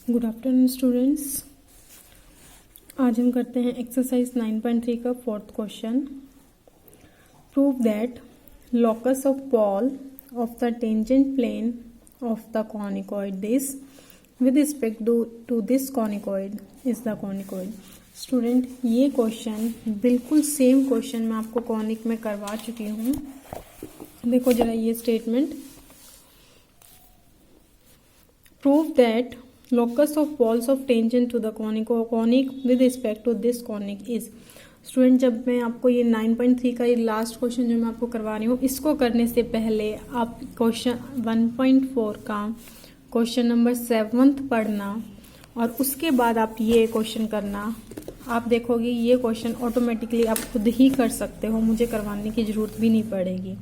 Good afternoon students. आज हम करते हैं एक्सरसाइज 9.3 का fourth question. Prove that locus of pole of the tangent plane of the conicoid this with respect to this conicoid is the conicoid. Student, ये question बिल्कुल same question मैं आपको conic में करवा चुकी हूँ। देखो जरा ये statement, prove that locus of poles of tangent to the conic with respect to this conic is। Student, जब मैं आपको ये 9.3 का ये लास्ट क्वेश्चन जो मैं आपको करवा रही हूँ, इसको करने से पहले आप क्वेश्चन 1.4 का क्वेश्चन नंबर 7 पढ़ना और उसके बाद आप ये क्वेश्चन करना। आप देखोगे ये क्वेश्चन ऑटोमेटिकली आप खुद ही कर सकते हो, मुझे करवाने की ज़रूरत भी नहीं पड़ेगी।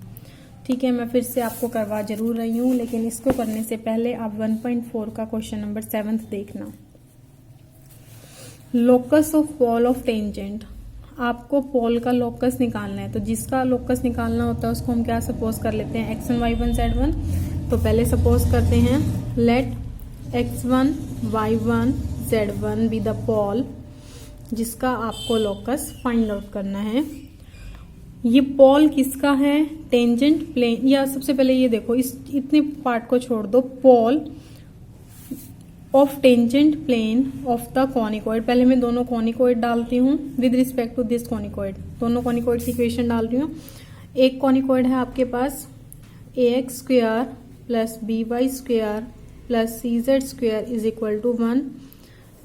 ठीक है, मैं फिर से आपको करवा जरूर रही हूँ, लेकिन इसको करने से पहले आप 1.4 का क्वेश्चन नंबर 7 देखना। Locus of pole of tangent, आपको पॉल का लोकस निकालना है। तो जिसका लोकस निकालना होता है उसको हम क्या सपोज कर लेते हैं, x1 y1 z1। तो पहले सपोज करते हैं late x1 y1 z1 be the Paul जिसका आपको लोकस फाइंड आउट करना है। ये पॉल किसका है, टेंजेंट प्लेन। या सबसे पहले ये देखो, इस इतने पार्ट को छोड़ दो, pole of tangent plane of the conicoid. पहले मैं दोनों कॉनिकॉइड डालती हूँ with respect to this conicoid. दोनों कॉनिकॉइड की इक्वेशन डाल रही हूँ। एक कॉनिकॉइड है आपके पास ax square plus by square plus cz square is equal to 1।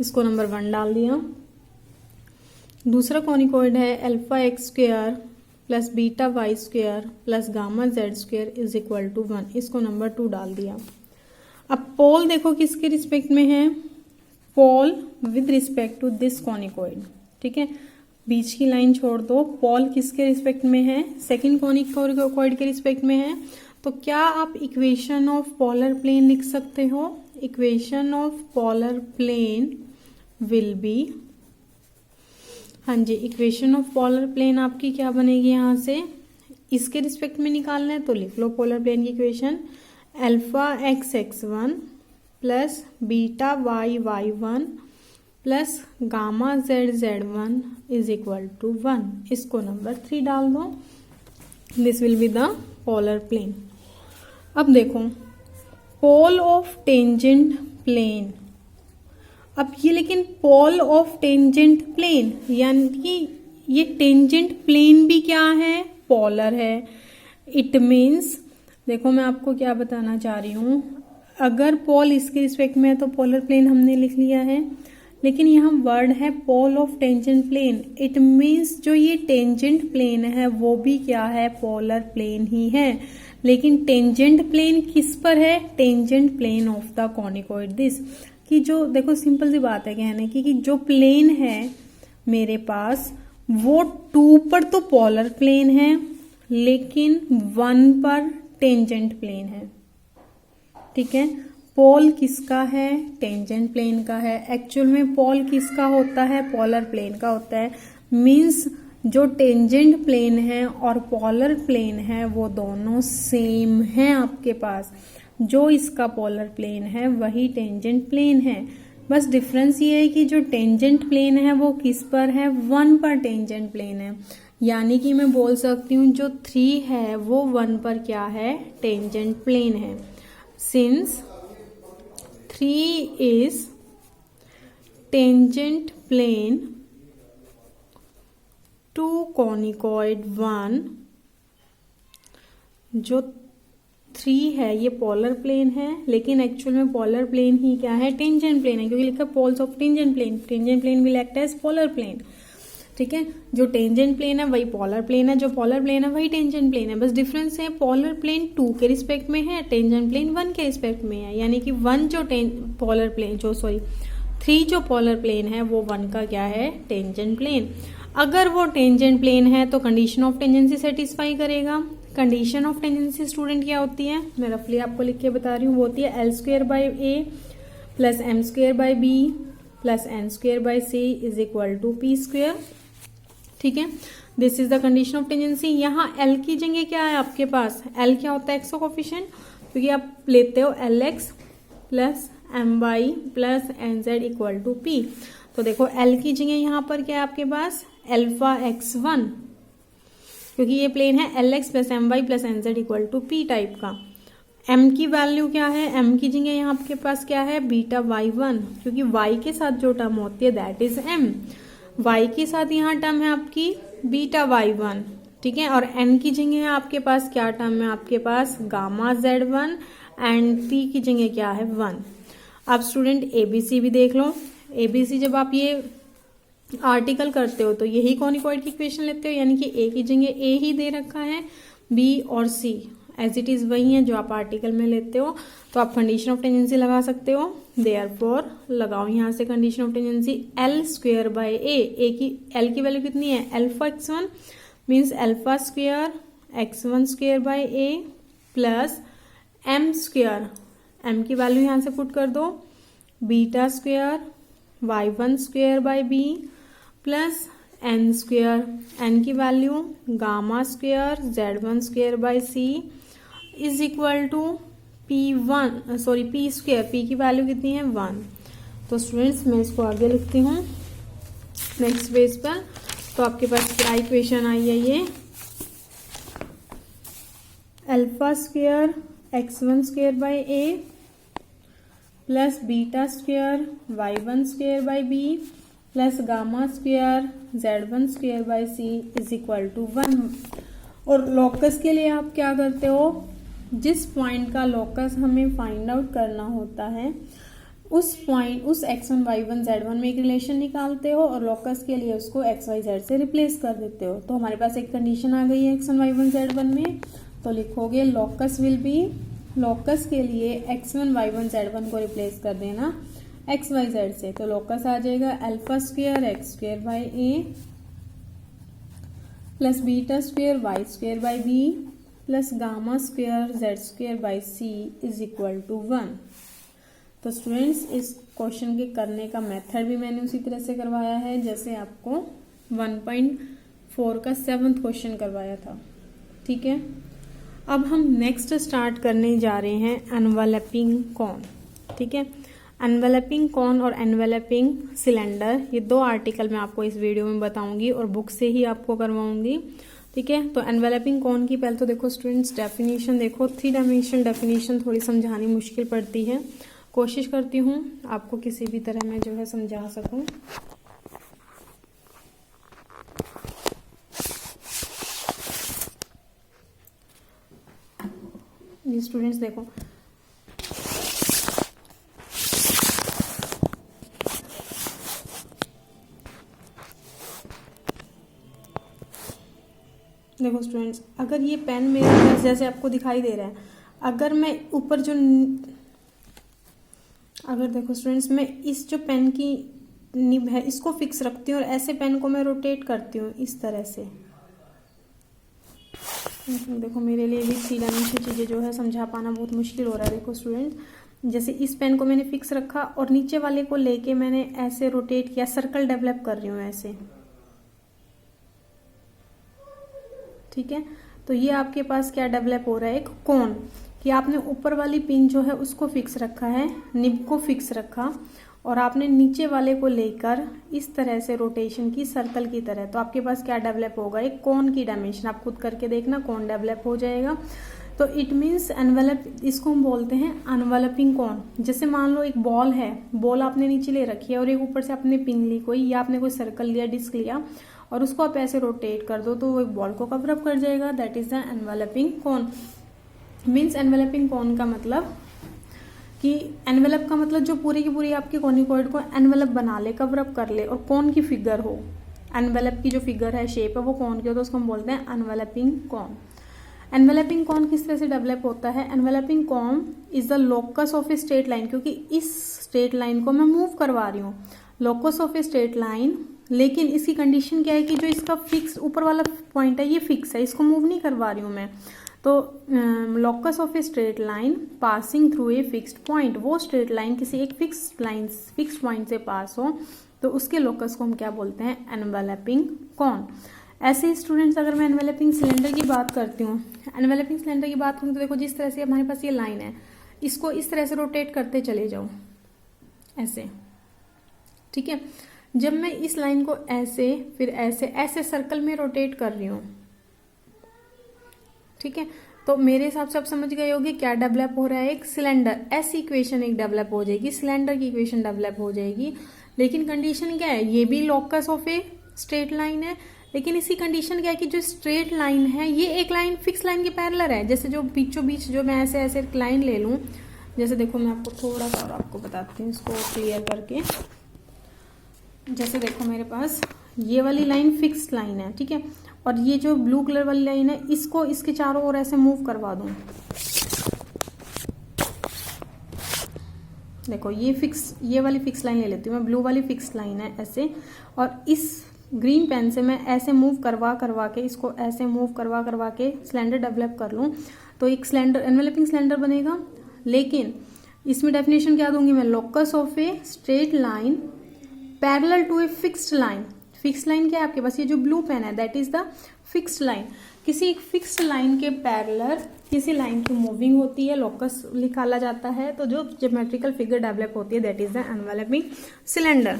इसको नंबर 1 डाल दिया। दूसरा कॉनिकॉइड है alpha x square plus beta y square plus gamma z square is equal to 1। इसको नंबर 2 डाल दिया। अब पोल देखो किसके रिस्पेक्ट में है, pole with respect to this conicoid. ठीक है, बीच की लाइन छोड़ दो। पोल किसके रिस्पेक्ट में है, सेकंड कॉनिकॉइड के रिस्पेक्ट में है। तो क्या आप इक्वेशन ऑफ पोलर प्लेन लिख सकते हो। Equation of polar plane will be, हाँ जी, इक्वेशन ऑफ पोलर प्लेन आपकी क्या बनेगी, यहाँ से इसके रिस्पेक्ट में निकालना है तो लिख लो पोलर प्लेन की equation. Alpha x x1 plus beta y y1 plus gamma z z1 is equal to 1। इसको नंबर 3 डाल दो। This will be the polar plane. अब देखो पोल ऑफ टेंजेंट प्लेन। अब ये लेकिन पोल ऑफ टेंजेंट प्लेन, यानी कि ये टेंजेंट प्लेन भी क्या है, पोलर है। इट मीन्स, देखो मैं आपको क्या बताना चाह रही हूँ, अगर पोल इसके रिस्पेक्ट में है तो पोलर प्लेन हमने लिख लिया है, लेकिन यहाँ वर्ड है pole of tangent plane. It means जो ये टेंजेंट प्लेन है वो भी क्या है, पोलर प्लेन ही है। लेकिन टेंजेंट प्लेन किस पर है, tangent plane of the conicoid this. कि जो देखो सिंपल सी बात है कहने की कि जो प्लेन है मेरे पास वो 2 पर तो पोलर प्लेन है लेकिन 1 पर टेंजेंट प्लेन है। ठीक है, पोल किसका है, टेंजेंट प्लेन का है। एक्चुअल में पोल किसका होता है, पोलर प्लेन का होता है। मीन्स जो टेंजेंट प्लेन है और पोलर प्लेन है वो दोनों सेम हैं आपके पास। जो इसका पोलर प्लेन है वही टेंजेंट प्लेन है। बस डिफरेंस ये है कि जो टेंजेंट प्लेन है वो किस पर है, 1 पर टेंजेंट प्लेन है। यानी कि मैं बोल सकती हूँ जो 3 है वो 1 पर क्या है, टेंजेंट प्लेन है। Since 3 is tangent plane to conicoid 1, जो 3 है ये पोलर प्लेन है, लेकिन एक्चुअल में पोलर प्लेन ही क्या है, टेंजेंट प्लेन है, क्योंकि लिखा poles of tangent plane. Tangent plane will act as polar plane. ठीक है, जो टेंजेंट प्लेन है वही पोलर प्लेन है, जो पोलर प्लेन है वही टेंजेंट प्लेन है। बस डिफरेंस है, पोलर प्लेन 2 के रिस्पेक्ट में है, टेंजेंट प्लेन 1 के रिस्पेक्ट में है। यानी कि 3 जो पोलर प्लेन है वो 1 का क्या है, टेंजेंट प्लेन। अगर वो टेंजेंट प्लेन है तो कंडीशन ऑफ टेंजेंसी सेटिस्फाई करेगा। कंडीशन ऑफ टेंजेंसी स्टूडेंट क्या होती है, मैं रफली आपको लिख के बता रही हूँ, वो होती है L square by a plus M square by b plus N square by c is equal to P square. ठीक है, this is the condition of tangency. यहाँ L की जगह क्या है आपके पास, L क्या होता है, एक्स का कोफिशिएंट, क्योंकि आप लेते हो LX plus M y plus N z equal to P. तो देखो एल की जगह यहाँ पर क्या है आपके पास एल्फा x1, क्योंकि ये प्लेन है L x plus M y plus N z equal to P type का। m की वैल्यू क्या है, m की जगह यहाँ आपके पास क्या है बीटा y1, क्योंकि y के साथ जो टर्म होती है दैट इज m, y के साथ यहाँ टर्म है आपकी बीटा y1, ठीक है। और n की जगह है आपके पास क्या टर्म है आपके पास गामा z1 एंड p की जगह क्या है 1। अब स्टूडेंट abc भी देख लो, abc जब आप ये आर्टिकल करते हो तो यही कॉनिकॉइड की इक्वेशन लेते हो, यानी कि a की जगह a ही दे रखा है, b और c एज इट इज वही है जो आप आर्टिकल में लेते हो। तो आप कंडीशन ऑफ टेंजेंसी लगा सकते हो, देयरफॉर लगाओ यहाँ से condition of tangency L square by A की एल की वैल्यू कितनी है alpha x1 means alpha square x1 square by A plus M square, M की वैल्यू यहाँ से पुट कर दो beta square y1 square by B plus N square, N की value gamma square z1 square by C is equal to p1 sorry p square, p की value कितनी है 1। तो स्टूडेंट्स मैं इसको आगे लिखती हूँ नेक्स्ट पेज पर। तो आपके पास क्या इक्वेशन आई है ये alpha square x1 square by a plus beta square y1 square by b plus gamma square z1 square by c is equal to 1। और लॉकस के लिए आप क्या करते हो, जिस पॉइंट का लॉकस हमें फाइंड आउट करना होता है उस पॉइंट उस x1 y1 z1 में एक रिलेशन निकालते हो और लॉकस के लिए उसको x y z से रिप्लेस कर देते हो। तो हमारे पास एक कंडीशन आ गई है x1 y1 z1 में, तो लिखोगे लॉकस विल बी, लॉकस के लिए x1 y1 z1 को रिप्लेस कर देना एक्स वाई जेड से, तो लॉकस आ जाएगा alpha square x square by a plus beta square y square by b plus gamma square z square by c is equal to 1। तो students इस question के करने का मेथड भी मैंने उसी तरह से करवाया है जैसे आपको 1.4 का 7th क्वेश्चन करवाया था, ठीक है। अब हम नेक्स्ट स्टार्ट करने जा रहे हैं एनवेलपिंग कॉन, ठीक है। एनवेलपिंग कॉन और एनवेलपिंग सिलेंडर ये दो आर्टिकल मैं आपको इस वीडियो में बताऊंगी और बुक से ही आपको करवाऊंगी, ठीक है। तो एनवेलपिंग कॉन की पहले तो देखो स्टूडेंट्स डेफिनेशन देखो, 3 डायमेंशनल डेफिनेशन थोड़ी समझानी मुश्किल पड़ती है, कोशिश करती हूँ आपको किसी भी तरह मैं जो है समझा सकूं। ये स्टूडेंट्स देखो देखो स्टूडेंट्स, अगर ये पेन मेरे पास जैसे आपको दिखाई दे रहा है, अगर मैं ऊपर जो अगर देखो स्टूडेंट्स मैं इस जो पेन की निब है इसको फिक्स रखती हूँ और ऐसे पेन को मैं रोटेट करती हूँ इस तरह से। देखो मेरे लिए भी 3 डायमेंशनल चीज़ें जो है समझा पाना बहुत मुश्किल हो रहा है। देखो स्टूडेंट, जैसे इस पेन को मैंने फिक्स रखा और नीचे वाले को लेके मैंने ऐसे रोटेट किया, सर्कल डेवलप कर रही हूँ ऐसे, ठीक है। तो ये आपके पास क्या डेवलप हो रहा है, एक कोन, कि आपने ऊपर वाली पिन जो है उसको फिक्स रखा है, निब को फिक्स रखा और आपने नीचे वाले को लेकर इस तरह से रोटेशन की सर्कल की तरह, तो आपके पास क्या डेवलप होगा, एक कोन की डायमेंशन। आप खुद करके देखना, कोन डेवलप हो जाएगा। तो इट मीन्स एनवेलप, इसको हम बोलते हैं एनवेलपिंग कोन। जैसे मान लो एक बॉल है, बॉल आपने नीचे ले रखी है और एक ऊपर से आपने पिन ली कोई, या आपने कोई सर्कल लिया, डिस्क लिया और उसको आप ऐसे रोटेट कर दो तो वो एक बॉल को कवर अप कर जाएगा, that is the enveloping cone. Means enveloping cone का मतलब कि एनवेलप का मतलब जो पूरी की पूरी आपके कोनिकॉइड को एनवेलप बना ले, कवर अप कर ले और कोन की फिगर हो, एनवेलप की जो फिगर है, शेप है, वो कोन की हो, तो उसको हम बोलते हैं एनवेलपिंग कोन। एनवेलपिंग कोन किस तरह से डेवलप होता है, enveloping cone is the locus of a straight line, क्योंकि इस स्ट्रेट लाइन को मैं मूव करवा रही हूँ, locus of a straight line. लेकिन इसकी कंडीशन क्या है कि जो इसका फिक्स ऊपर वाला पॉइंट है ये फिक्स है, इसको मूव नहीं करवा रही हूँ मैं। तो locus of a straight line passing through a fixed point, वो स्ट्रेट लाइन किसी एक फिक्स्ड पॉइंट से पास हो तो उसके लोकस को हम क्या बोलते हैं, एनवेलपिंग कोन। ऐसे स्टूडेंट्स, अगर मैं एनवेलपिंग सिलेंडर की बात करती हूँ, एनवेलपिंग सिलेंडर की बात करूँ तो देखो जिस तरह से हमारे पास ये लाइन है, इसको इस तरह से रोटेट करते चले जाओ ऐसे, ठीक है। जब मैं इस लाइन को ऐसे फिर ऐसे ऐसे सर्कल में रोटेट कर रही हूं, ठीक है, तो मेरे हिसाब से आप समझ गए होगे क्या डेवलप हो रहा है, एक सिलेंडर। ऐसी इक्वेशन एक डेवलप हो जाएगी, सिलेंडर की इक्वेशन डेवलप हो जाएगी। लेकिन कंडीशन क्या है, ये भी locus of a straight line है, लेकिन इसी कंडीशन क्या है कि जो स्ट्रेट लाइन है ये एक लाइन फिक्स लाइन के पैरेलल है। जैसे जो बीचों बीच जो मैं ऐसे ऐसे लाइन ले लूं, जैसे देखो मैं आपको थोड़ा सा और आपको बताती हूँ इसको क्लियर करके। जैसे देखो मेरे पास ये वाली लाइन फिक्स लाइन है, ठीक है, और ये जो ब्लू कलर वाली लाइन है इसको इसके चारों ओर ऐसे मूव करवा दूं। देखो ये वाली फिक्स लाइन ले लेती हूँ मैं, ब्लू वाली फिक्स लाइन है ऐसे, और इस ग्रीन पेन से मैं ऐसे मूव करवा करवा के इसको ऐसे मूव करवा करवा के सिलेंडर डेवलप कर लूँ तो एक सिलेंडर एनवेलपिंग सिलेंडर बनेगा। लेकिन इसमें डेफिनेशन क्या दूंगी मैं, locus of a straight line parallel to a fixed line. Fixed line क्या है आपके पास, ये जो ब्लू पेन है that is the fixed line. किसी एक फिक्स्ड लाइन के पैरेलल किसी लाइन की मूविंग होती है, लोकस निकाला जाता है, तो जो ज्योमेट्रिकल फिगर डेवलप होती है that is the enveloping cylinder.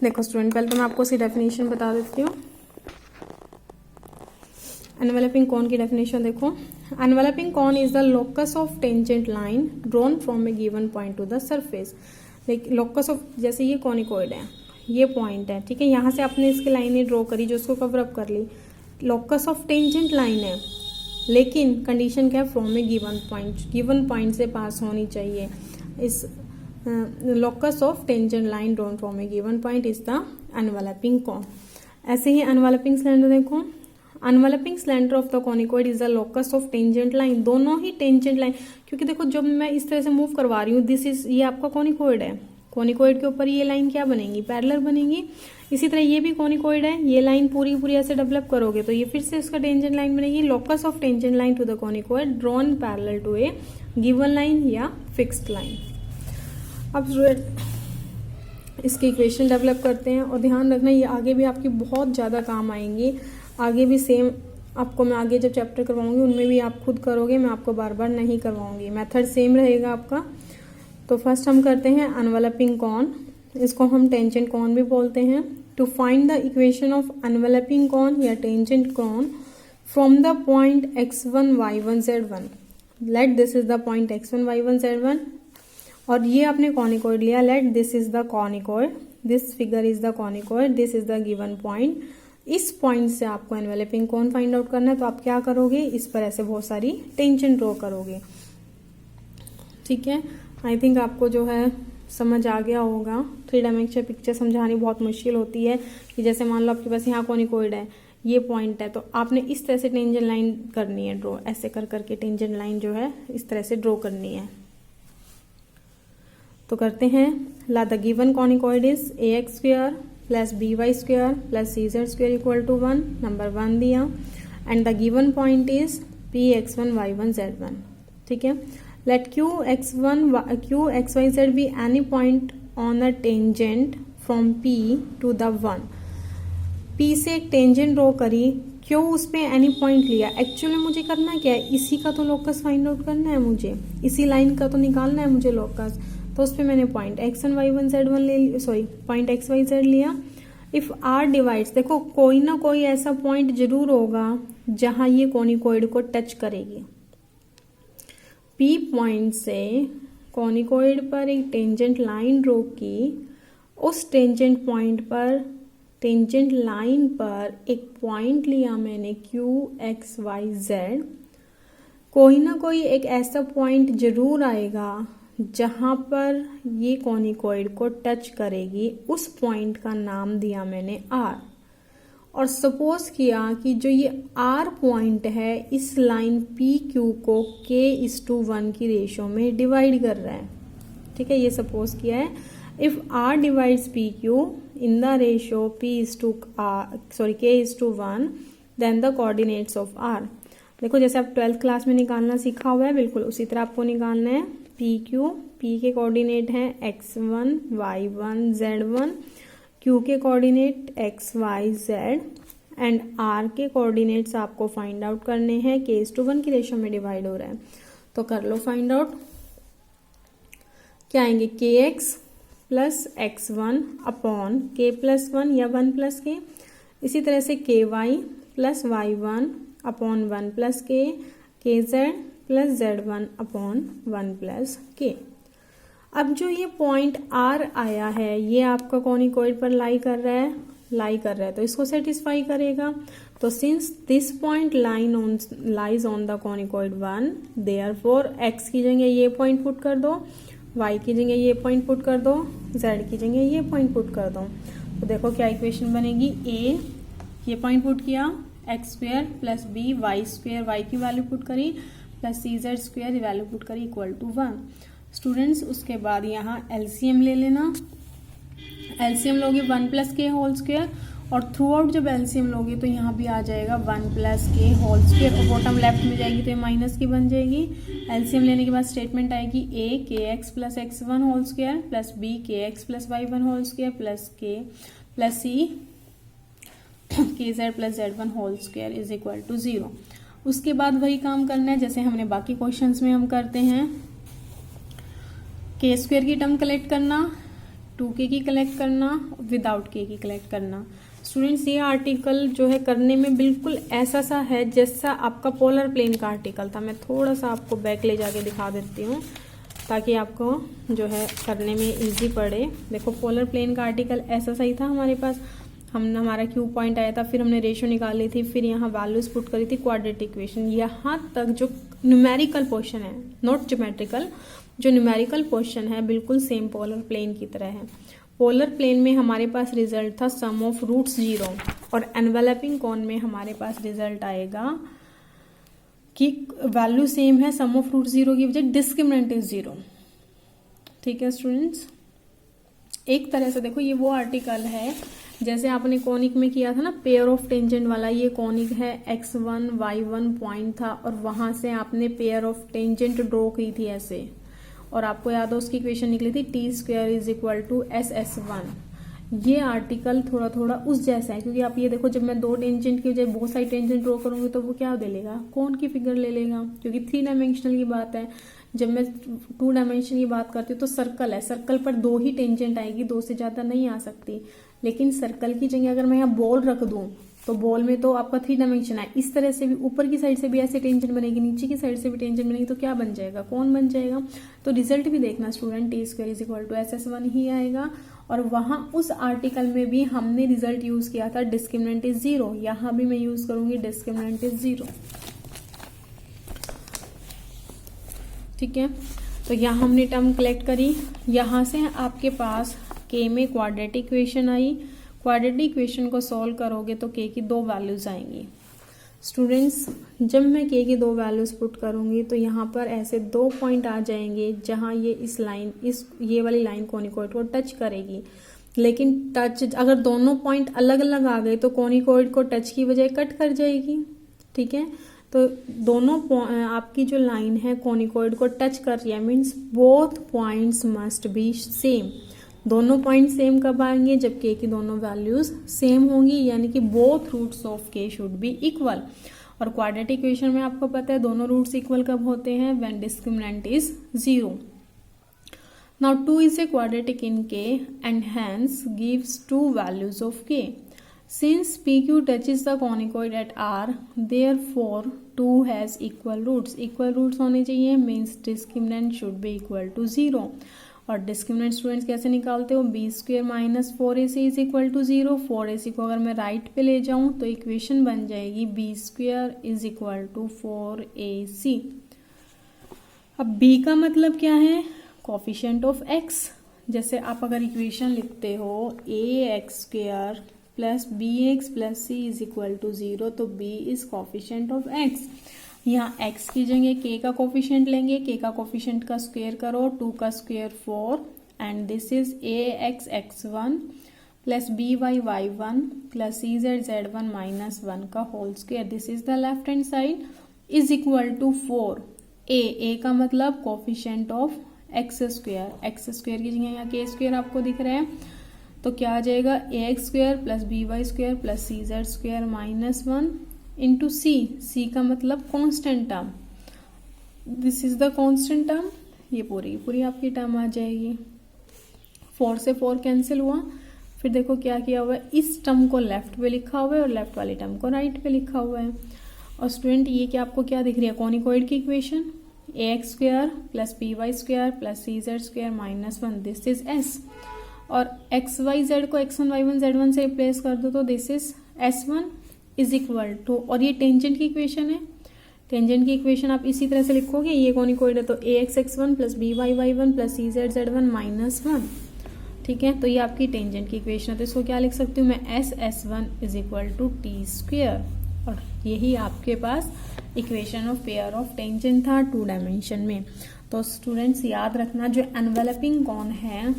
देखो स्टूडेंट, पहले तो मैं आपको इसकी डेफिनेशन बता देती हूँ। एनवेलपिंग कोन की डेफिनेशन देखो, enveloping cone is the locus of tangent line drawn from a given point two the surface. Locus of, जैसे ये कॉनिकॉइड है, ये पॉइंट है, ठीक है, यहाँ से आपने इसकी लाइनें ड्रॉ करी जो उसको कवर अप कर ली, लोकस ऑफ टेंजेंट लाइन है, लेकिन कंडीशन क्या है, फ्रॉम ए गिवन पॉइंट से पास होनी चाहिए। इस locus of tangent line drawn from a given point is the enveloping cone. ऐसे ही एनवेलपिंग सिलेंडर देखो, enveloping cylinder of the conicoid is the locus of tangent line. दोनों ही टेंजेंट लाइन, क्योंकि देखो जब मैं इस तरह से मूव करवा रही हूँ, दिस इज, ये आपका कॉनिकॉइड है, कॉनिकॉइड के ऊपर ये लाइन क्या बनेगी, पैरेलल बनेगी। इसी तरह ये भी कॉनिकॉइड है, ये लाइन पूरी पूरी ऐसे डेवलप करोगे तो ये फिर से इसका टेंजेंट लाइन बनेगी। Locus of tangent line to the conicoid drawn parallel to a given line या फिक्स्ड लाइन। अब इसकी इक्वेशन डेवलप करते हैं, और ध्यान रखना ये आगे भी आपकी बहुत ज़्यादा काम आएंगी। आगे भी सेम आपको मैं आगे जब चैप्टर करवाऊंगी उनमें भी आप खुद करोगे, मैं आपको बार बार नहीं करवाऊंगी, मेथड सेम रहेगा आपका। तो फर्स्ट हम करते हैं एनवेलपिंग कोन, इसको हम टेंजेंट कोन भी बोलते हैं। To find the equation of enveloping cone या tangent cone from the point x1 y1 z1, let this is the point x1 y1 z1, और ये आपने कॉनिकॉइड लिया, let this is the conicoid, this figure is the conicoid, this is the given point. इस point से आपको enveloping कोन find out करना है, तो आप क्या करोगे, इस पर ऐसे बहुत सारी टेंजेंट ड्रॉ करोगे, ठीक है। आई थिंक आपको जो है समझ आ गया होगा। 3 डायमेंशनल पिक्चर समझानी बहुत मुश्किल होती है, कि जैसे मान लो आपके पास यहाँ कॉनिकॉइड है, ये पॉइंट है, तो आपने इस तरह से टेंजेंट लाइन करनी है ड्रॉ, ऐसे कर करके टेंजेंट लाइन जो है इस तरह से ड्रॉ करनी है। तो करते हैं, let the given conicoid is ax square plus by square plus cz square equal to 1, number 1 दिया, and the given point is px1 y1 z1, ठीक है। Let q x y z be any point on a tangent from P to the 1. P से एक tangent draw करी, क्यों उस पे any point लिया, एक्चुअली मुझे करना क्या है, इसी का तो लोकस फाइंड आउट करना है मुझे, इसी लाइन का तो निकालना है मुझे लोकस, तो उस पे मैंने पॉइंट x1 y1 z1 ले, sorry point x y z लिया। इफ r डिवाइड्स, देखो कोई ना कोई ऐसा पॉइंट जरूर होगा जहां ये कॉनिकॉइड को टच करेगी। P पॉइंट से कॉनिकॉइड पर एक टेंजेंट लाइन ड्रॉ की, उस टेंजेंट पॉइंट पर, टेंजेंट लाइन पर एक पॉइंट लिया मैंने q x y z, कोई ना कोई एक ऐसा पॉइंट जरूर आएगा जहां पर ये कॉनिकॉइड को टच करेगी, उस पॉइंट का नाम दिया मैंने r। और सपोज किया कि जो ये R पॉइंट है इस लाइन PQ को k:1 की रेशो में डिवाइड कर रहा है, ठीक है, ये सपोज किया है। If R divides PQ in the ratio k:1 then the coordinates of R। देखो जैसे आप 12th क्लास में निकालना सीखा हुआ है, बिल्कुल उसी तरह आपको निकालना है। PQ, P के कोऑर्डिनेट हैं x1 y1 z1, Q के coordinate x y z and R के कोऑर्डिनेट्स आपको फाइंड आउट करने हैं, k:1 की रेशो में डिवाइड हो रहा है। तो कर लो फाइंड आउट। क्या आएंगे, k x plus x one upon k plus one या वन प्लस के, इसी तरह से k y plus y one upon one plus k z plus z one upon one plus k. अब जो ये point are आया है ये आपका कॉनिकॉइड पर लाई कर रहा है, तो इसको सेटिस्फाई करेगा। तो since this point lies on the conicoid one, therefore x की जगह ये पॉइंट पुट कर दो, वाई की जगह ये पॉइंट पुट कर दो, जेड की जगह ये पॉइंट पुट कर दो। तो देखो क्या इक्वेशन बनेगी, ए ये पॉइंट पुट किया, x square plus b y square, y की वैल्यू पुट करी, plus c z square value put करी इक्वल टू 1। स्टूडेंट्स उसके बाद यहाँ एलसीएम ले लेना, एलसीएम लोगे 1 प्लस के होल स्क्वायर, और थ्रू आउट जब एलसीएम लोगे तो यहाँ भी आ जाएगा 1 प्लस के होल स्क्वायर, और बॉटम लेफ्ट में जाएगी तो ये माइनस की बन जाएगी। एलसीएम लेने के बाद स्टेटमेंट आएगी a k x plus x one whole square plus b k x plus y one whole square plus k plus c k z plus z one whole square is equal to 0। उसके बाद वही काम करना है जैसे हमने बाकी questions में हम करते हैं, के स्क्वायर की टर्म कलेक्ट करना, 2k की कलेक्ट करना, विदाउट k की कलेक्ट करना। स्टूडेंट्स ये आर्टिकल जो है करने में बिल्कुल ऐसा सा है जैसा आपका पोलर प्लेन का आर्टिकल था। मैं थोड़ा सा आपको बैक ले जाके दिखा देती हूँ ताकि आपको जो है करने में इजी पड़े। देखो पोलर प्लेन का आर्टिकल ऐसा सा ही था हमारे पास, हमारा क्यू पॉइंट आया था, फिर हमने रेशियो निकाली थी, फिर यहाँ वैल्यूज पुट करी थी, क्वाड्रेटिक इक्वेशन। यहाँ तक जो न्यूमेरिकल पोर्शन है, नॉट ज्योमेट्रिकल, जो न्यूमेरिकल पोर्शन है बिल्कुल सेम पोलर प्लेन की तरह है। पोलर प्लेन में हमारे पास रिजल्ट था सम ऑफ रूट्स 0, और एनवेलपिंग कोन में हमारे पास रिजल्ट आएगा कि वैल्यू सेम है, सम ऑफ रूट 0 की वजह डिस्क्रिमिनेंट इज 0। ठीक है स्टूडेंट्स, एक तरह से देखो ये वो आर्टिकल है जैसे आपने कॉनिक में किया था ना पेयर ऑफ टेंजेंट वाला, ये कॉनिक है x1 y1 पॉइंट था और वहां से आपने पेयर ऑफ टेंजेंट ड्रॉ की थी ऐसे, और आपको याद हो उसकी इक्वेशन निकली थी T square is equal to SS1। ये आर्टिकल थोड़ा थोड़ा उस जैसा है, क्योंकि आप ये देखो जब मैं दो टेंजेंट की वजह बहुत सारी टेंजेंट ड्रॉ करूंगी तो वो क्या दे लेगा, कौन की फिगर ले लेगा, क्योंकि 3 डायमेंशनल की बात है। जब मैं 2 डायमेंशन की बात करती हूँ तो सर्कल है, सर्कल पर 2 ही टेंजेंट आएगी, 2 से ज्यादा नहीं आ सकती। लेकिन सर्कल की जगह अगर मैं यहाँ बॉल रख दूं तो बॉल में तो आपका 3 डायमेंशन है, इस तरह से भी ऊपर की साइड से भी ऐसे टेंजेंट बनेगी, नीचे की साइड से भी टेंजेंट बनेगी, तो क्या बन जाएगा, कौन बन जाएगा। तो रिजल्ट भी देखना student, T square is equal to SS1 ही आएगा। और वहां उस आर्टिकल में भी हमने रिजल्ट यूज किया था डिस्क्रिमिनेंट इज 0, यहां भी मैं यूज करूंगी डिस्क्रिमिनेंट इज 0। ठीक है, तो यहाँ हमने टर्म कलेक्ट करी, यहाँ से आपके पास के में क्वाड्रेटिक इक्वेशन आई, क्वाड्रेटिक इक्वेशन को सॉल्व करोगे तो के की 2 वैल्यूज आएंगी। स्टूडेंट्स जब मैं के की 2 वैल्यूज पुट करूंगी तो यहाँ पर ऐसे 2 पॉइंट आ जाएंगे जहाँ ये इस लाइन ये वाली लाइन कॉनिकॉइड को टच करेगी। लेकिन टच अगर दोनों पॉइंट अलग अलग आ गए तो कॉनिकॉइड को टच की बजाय कट कर जाएगी। ठीक है, तो दोनों आपकी जो लाइन है कॉनिकॉइड को टच कर रही है, means both points must be same. दोनों पॉइंट सेम कब आएंगे, जब के की दोनों वैल्यूज सेम होंगी, यानी कि बोथ रूट्स ऑफ के शुड बी इक्वल। और क्वाड्रेटिक इक्वेशन में आपको पता है दोनों रूट्स इक्वल कब होते हैं, when discriminant is 0। Now 2 is a quadratic in k and hence gives 2 values of k. Since PQ touches the conicoid at R, therefore 2 has equal roots. Equal roots होने चाहिए, means discriminant should be equal to 0. और discriminant students कैसे निकालते हो, b square minus 4ac is equal to 0। 4ac को अगर मैं right पे ले जाऊं तो इक्वेशन बन जाएगी b square is equal to 4ac। अब b का मतलब क्या है, कोफिशिएंट ऑफ x। जैसे आप अगर इक्वेशन लिखते हो ax square plus bx plus c is equal to 0, तो b is coefficient of x। यहाँ x की जगह k का कोफिशिएंट लेंगे, k का कोफिशिएंट का स्क्वायर करो, 2 का square 4, and this is ax x1 plus by y1 plus cz z1 minus 1 का whole square, this is the left hand side is equal to 4। a का मतलब कोफिशिएंट ऑफ एक्स स्क्वायर की जगह यहाँ के स्क्वायर आपको दिख रहा है, तो क्या आ जाएगा ax square plus by square plus cz square minus 1 into c का मतलब constant term, this is the constant term, ये पूरी आपकी टर्म आ जाएगी। 4 से 4 कैंसिल हुआ, फिर देखो क्या किया हुआ है, इस टर्म को लेफ्ट पे लिखा हुआ है और लेफ्ट वाली टर्म को राइट पे लिखा हुआ है। और स्टूडेंट ये क्या आपको क्या दिख रही है, कॉनिकॉइड की equation, ax² plus by² plus cz² -1, this is s। और xyz को x1 y1 z1 से रिप्लेस कर दो तो this is s1 is equal to, और ये टेंजेंट की इक्वेशन है, टेंजेंट की इक्वेशन आप इसी तरह से लिखोगे, ये कॉनिकॉइड है तो ax x1 plus by y1 plus cz z1 -1, ठीक है। तो ये आपकी टेंजेंट की इक्वेशन है, तो इसको क्या लिख सकती हूँ मैं, s1 is equal to t²। और यही आपके पास equation of pair of tangent था 2 डायमेंशन में। तो स्टूडेंट्स याद रखना, जो एनवेलपिंग कौन है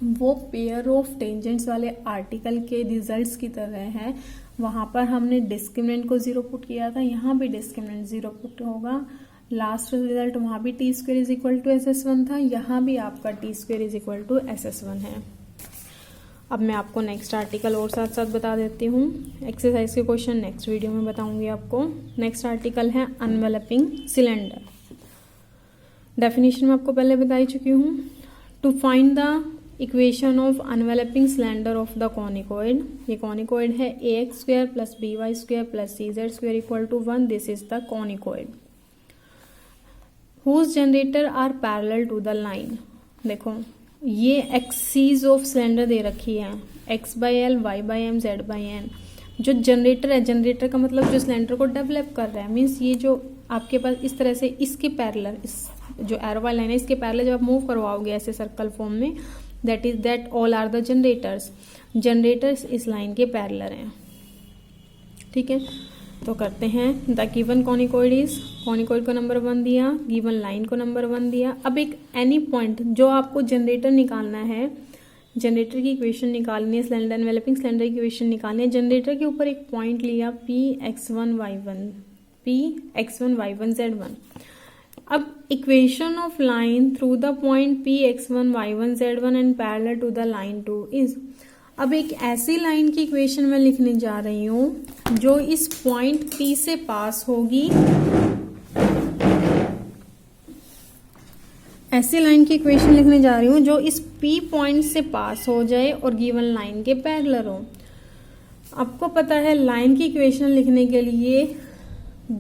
वो पेयर ऑफ टेंजेंट्स वाले आर्टिकल के रिजल्ट्स की तरह है। वहां पर हमने डिस्क्रिमिनेंट को 0 पुट किया था, यहाँ भी डिस्क्रिमिनेंट 0 पुट होगा। लास्ट रिजल्ट वहां भी t² is equal to SS1 था, यहाँ भी आपका t² is equal to SS1 है। अब मैं आपको नेक्स्ट आर्टिकल और साथ साथ बता देती हूँ, एक्सरसाइज के क्वेश्चन नेक्स्ट वीडियो में बताऊंगी आपको। नेक्स्ट आर्टिकल है अनवेलपिंग सिलेंडर। डेफिनेशन में आपको पहले बता ही चुकी हूँ। To find the equation of enveloping cylinder of the conicoid, ये कॉनिकॉइड है ax² plus by² plus cz² equal to 1, this is the conicoid whose generator are parallel to the line. देखो ये एक्सीज ऑफ सिलेंडर दे रखी है, x/l, y/m, z/n। जो generator है, generator का मतलब जो सिलेंडर को डेवलप कर रहा है, मीन्स ये जो आपके पास इस तरह से इसके पैरेलल, इस जो एरो वाली लाइन है इसके पैरेलल जब आप मूव करवाओगे ऐसे सर्कल फॉर्म में, that all are the generators. Generators इस लाइन के पैरेलल हैं, ठीक है। तो करते हैं, the given conicoid is, conicoid को नंबर 1 दिया, गिवन लाइन को नंबर 1 दिया। अब एक एनी पॉइंट जो आपको जनरेटर निकालना है, जनरेटर की इक्वेशन निकालनी है, सिलेंडर एनवेलपिंग सिलेंडर की इक्वेशन निकालनी है। जनरेटर के ऊपर एक पॉइंट लिया px1 y1 z1। अब equation of line through the point px1 y1 z1 and parallel to the line 2 is. अब एक ऐसी लाइन की इक्वेशन मैं लिखने जा रही हूं जो इस पॉइंट P से पास होगी, ऐसी लाइन की इक्वेशन लिखने जा रही हूं जो इस P पॉइंट से पास हो जाए और गिवन लाइन के पैरेलल हो। आपको पता है लाइन की इक्वेशन लिखने के लिए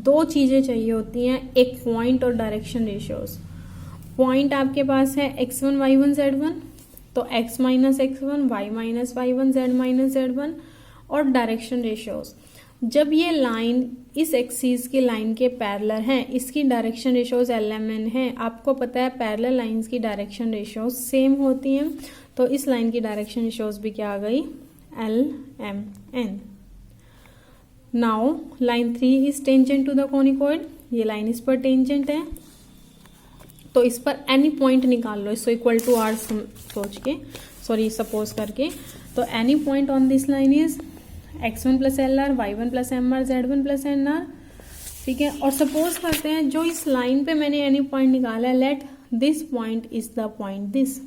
2 चीजें चाहिए होती हैं, एक पॉइंट और डायरेक्शन रेशियोज। पॉइंट आपके पास है x1 y1 z1, तो x minus x1, y minus y1, z minus z1, और डायरेक्शन रेशियोज। जब ये लाइन इस एक्सिस की लाइन के पैरेलल हैं, इसकी डायरेक्शन रेशियोज LMN है। आपको पता है पैरेलल लाइंस की डायरेक्शन रेशियोज सेम होती हैं, तो इस लाइन की डायरेक्शन रेशियोज भी क्या आ गई, LMN। Now line 3 is tangent to the conicoid, ये लाइन इस पर टेंजेंट है, तो इस पर एनी पॉइंट निकाल लो, इसको इक्वल टू आर सोच के, सॉरी सपोज करके। तो any point on this line is x1 plus LR, y1 plus MR, z1 plus NR, ठीक है। और सपोज करते हैं जो इस लाइन पे मैंने एनी पॉइंट निकाला है, let this point is the point this,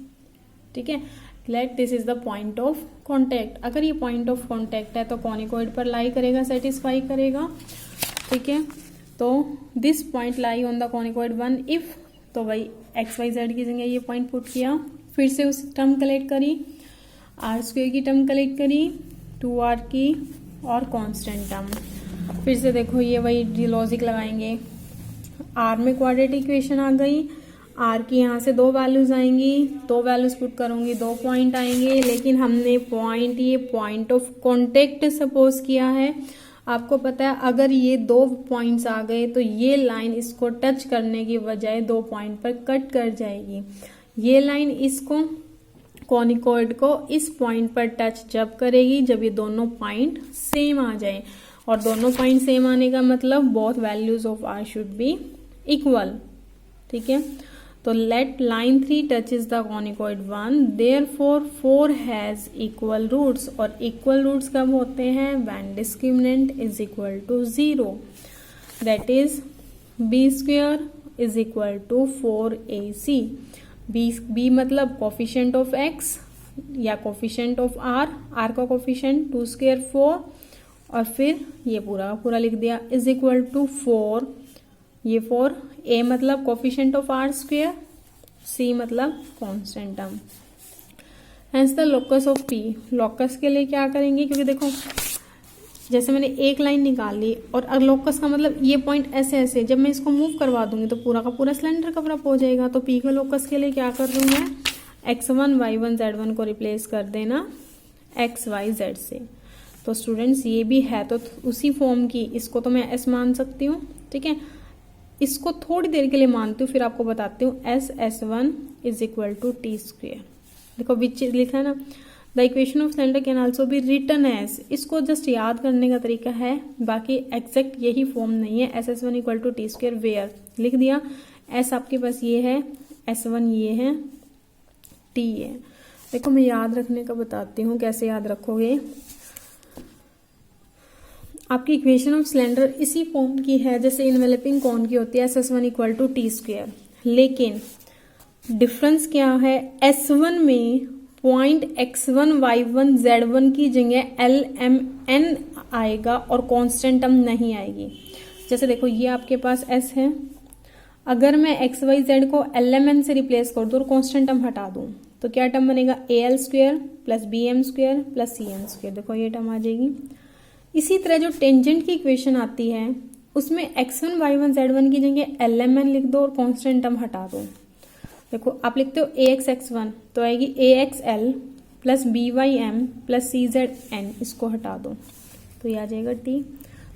ठीक है, late this is the point of contact. अगर ये पॉइंट ऑफ कॉन्टेक्ट है तो कॉनिकॉइड पर लाई करेगा, सेटिस्फाई करेगा, ठीक है। तो this point lie on the conicoid 1 if, तो भाई XYZ की जगह ये पॉइंट पुट किया, फिर से उस टर्म कलेक्ट करी, R² की टर्म कलेक्ट करी, 2R की, और कांस्टेंट टर्म। फिर से देखो ये वही लॉजिक लगाएंगे, R में क्वाड्रेटिक इक्वेशन आ गई, R की यहाँ से 2 वैल्यूज आएंगी, 2 वैल्यूज पुट करूंगी, 2 पॉइंट आएंगे, लेकिन हमने पॉइंट, ये पॉइंट ऑफ कॉन्टेक्ट सपोज किया है। आपको पता है अगर ये 2 पॉइंट्स आ गए तो ये लाइन इसको टच करने की बजाय 2 पॉइंट पर कट कर जाएगी। ये लाइन इसको, कॉनिकॉइड को इस पॉइंट पर टच जब करेगी जब ये दोनों पॉइंट सेम आ जाए, और दोनों पॉइंट सेम आने का मतलब both values of R should be equal, ठीक है। तो let line 3 touches the conicoid 1, therefore 4 has equal roots, और इक्वल रूट्स कब होते हैं, when discriminant is equal to 0, that is b² is equal to 4ac। b मतलब coefficient of x या coefficient of r का कोफिशिएंट 2² 4, और फिर ये पूरा पूरा लिख दिया, इज इक्वल टू 4 ये 4, a मतलब coefficient of r square, c मतलब constant term. Hence the locus of p, locus के लिए क्या करेंगे, क्योंकि देखो जैसे मैंने एक लाइन निकाल ली और लोकस का मतलब ये पॉइंट ऐसे ऐसे, जब मैं इसको मूव करवा दूंगी तो पूरा का पूरा सिलेंडर कवर अप हो जाएगा। तो p के लोकस के लिए क्या कर रही हूँ मैं, x1 y1 z1 को रिप्लेस कर देना x y z से। तो स्टूडेंट्स ये भी है तो उसी फॉर्म की, इसको तो मैं s मान सकती हूँ, ठीक है। इसको थोड़ी देर के लिए मानती हूँ, फिर आपको बताती हूँ s1 is equal to T square. देखो विच लिखा है ना, the equation of cylinder can also be written as, इसको जस्ट याद करने का तरीका है, बाकी एग्जैक्ट यही फॉर्म नहीं है। s1 equal to T square where लिख दिया, s आपके पास ये है, s1 ये है, t है। देखो मैं याद रखने का बताती हूँ कैसे याद रखोगे। आपकी इक्वेशन ऑफ सिलेंडर इसी फॉर्म की है जैसे इन्वेलपिंग कोन की होती है, s1 equal to T square, लेकिन डिफरेंस क्या है, s1 में पॉइंट x1 y1 z1 की जगह lmn आएगा और कांस्टेंट टर्म नहीं आएगी। जैसे देखो ये आपके पास s है, अगर मैं x y z को lmn से रिप्लेस कर दूं और कांस्टेंट टर्म हटा दूं तो क्या टर्म बनेगा, al square plus bm square plus cn square. देखो ये टर्म आ जाएगी। इसी तरह जो टेंजेंट की इक्वेशन आती है उसमें x1 y1 z1 की जगह lmn लिख दो और कांस्टेंट टर्म हटा दो। देखो आप लिखते हो ax x1 तो आएगी axl plus bym plus czn, इसको हटा दो तो ये आ जाएगा t।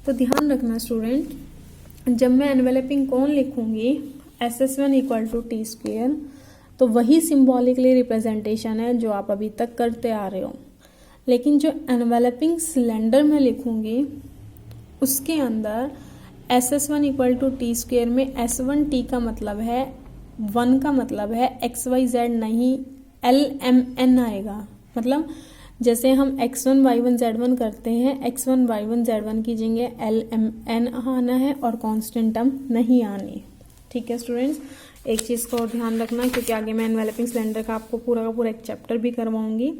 तो ध्यान रखना स्टूडेंट, जब मैं एनवेलपिंग कोन लिखूंगी ss1 equal to T square तो वही सिंबॉलिकली रिप्रेजेंटेशन है जो आप अभी तक करते आ रहे हो, लेकिन जो एनवेलपिंग सिलेंडर में लिखूंगी उसके अंदर ss1 equal to T square में s1t का मतलब है 1 का मतलब है xyz नहीं lmn आएगा। मतलब जैसे हम x1 y1 z1 करते हैं, x1 y1 z1 की जगह lmn आना है और कांस्टेंट टर्म नहीं आनी। ठीक है स्टूडेंट्स, एक चीज़ का और ध्यान रखना क्योंकि आगे मैं एनवेलपिंग सिलेंडर का आपको पूरा का पूरा एक चैप्टर भी करवाऊंगी।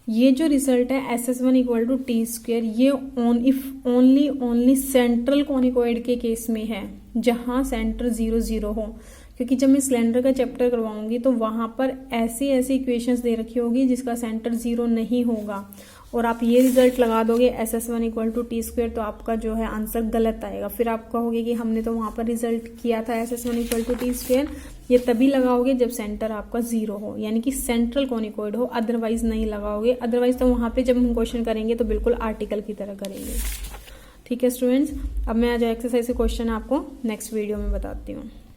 ये जो रिजल्ट है ss1 equal to T square, ये ओनली सेंट्रल कोनिकोइड के केस में है जहां सेंटर 0 0 हो, क्योंकि जब मैं सिलेंडर का चैप्टर करवाऊंगी तो वहां पर ऐसी इक्वेशंस दे रखी होगी जिसका सेंटर 0 नहीं होगा और आप ये रिजल्ट लगा दोगे ss1 equal to T square तो आपका जो है आंसर गलत आएगा। फिर आप कहोगे कि हमने तो वहां पर रिजल्ट किया था ss1 equal to T square, ये तभी लगाओगे जब सेंटर आपका 0 हो, यानी कि सेंट्रल कोनिकोइड हो, अदरवाइज नहीं लगाओगे। अदरवाइज तो वहां पे जब हम क्वेश्चन करेंगे तो बिल्कुल आर्टिकल की तरह करेंगे। ठीक है स्टूडेंट्स, अब मैं आज एक्सरसाइज के क्वेश्चन आपको नेक्स्ट वीडियो में बताती हूँ।